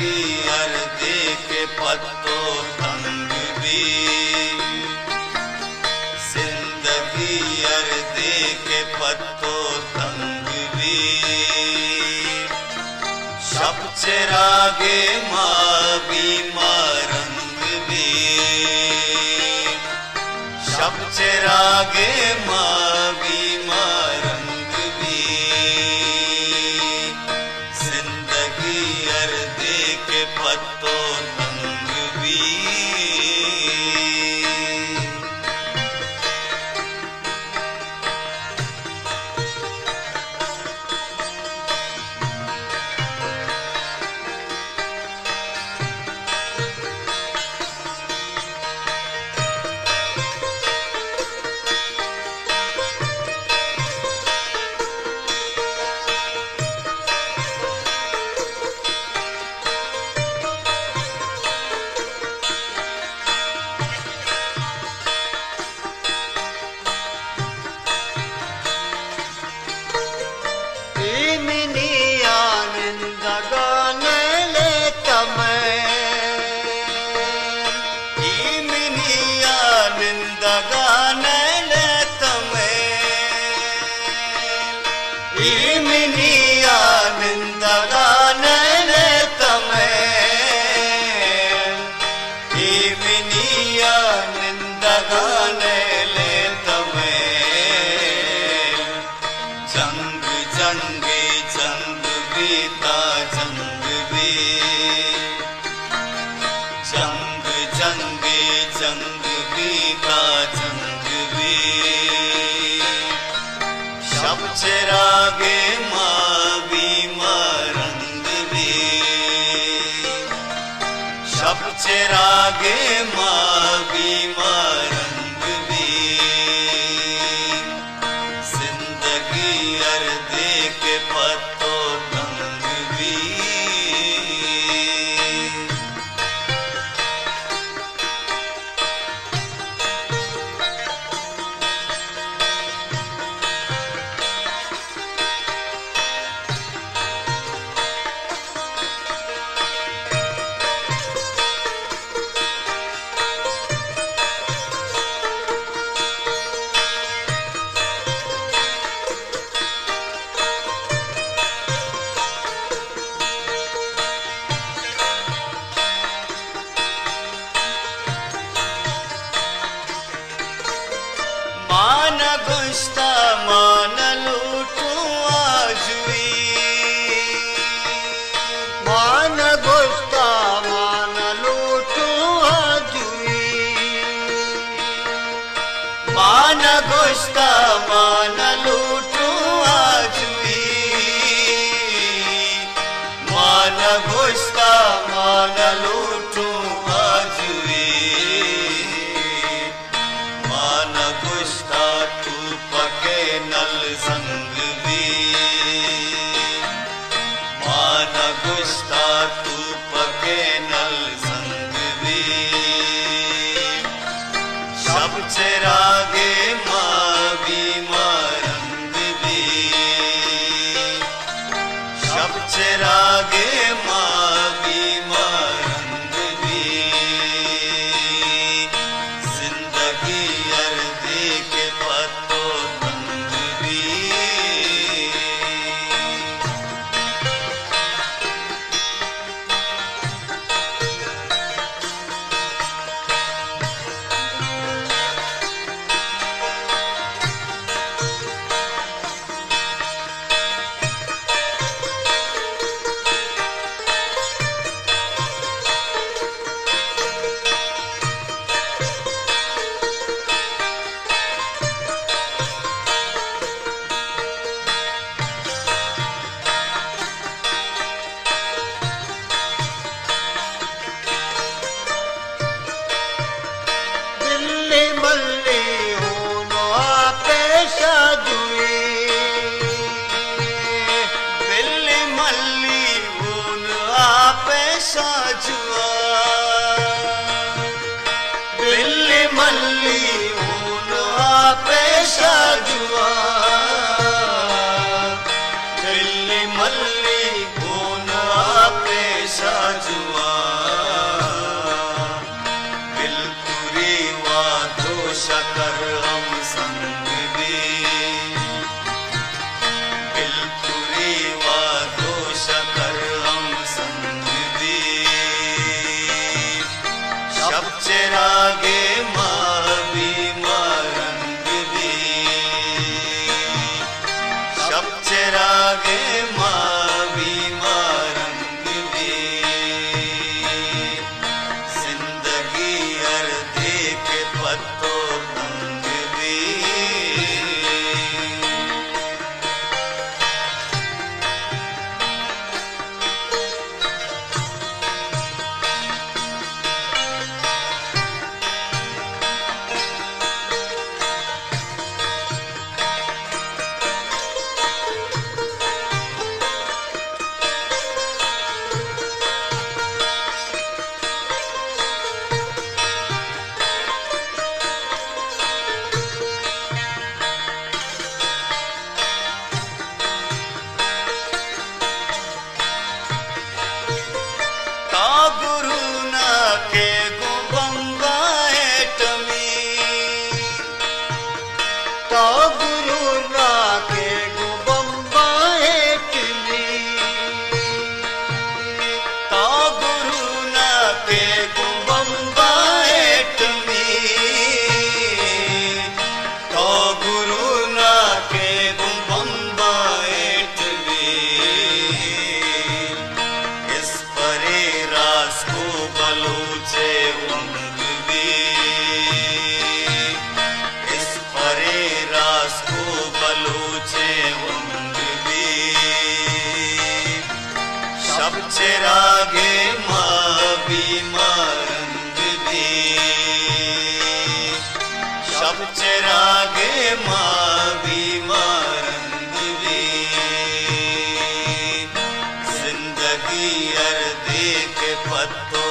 जिंदगी अर्दे के पत्तों तंग भी, जिंदगी अर्दे के पत्तों तंग भी, शब चिरागे माँ बीमार रंग भी, शब चिरागे माँ बीमार रंग भी, जिंदगी अर्दे के पत्तों तंग भी। जंग जंगे जंग बीता जंग भी, जंग जंगे जंग बीता जंग भी, शब चिरागे माँ बीमार रंग भी, शब चिरागे माँ बीमार रंग भी, जिंदगी अर्दे के पत्तों तंग भी। मान गुस्ता मान लूटूं आजुई, मान गुस्ता मान लूटूं आजुई, मान गुस्ता मान लूटूं आजुई, मान गुस्ता मान लूटूं आजुई, मान गुस्ता तू पके नल संग भी, मान गुस्ता तू पके नल संग भी, शब चिरागे माँ बीमार रंग भी, शब चिरागे माँ बीमार रंग भी, जिंदगी अर्दे के पत्तों तंग भी। साजुआ बिल्ली मल्ली ऊन आपे साजुआ बिल्ली मल्ली ऊन आपे साजुआ चरागे मां बीमारंग भी शब चरागे मां बीमारंग भी जिंदगी अर देख पत्तो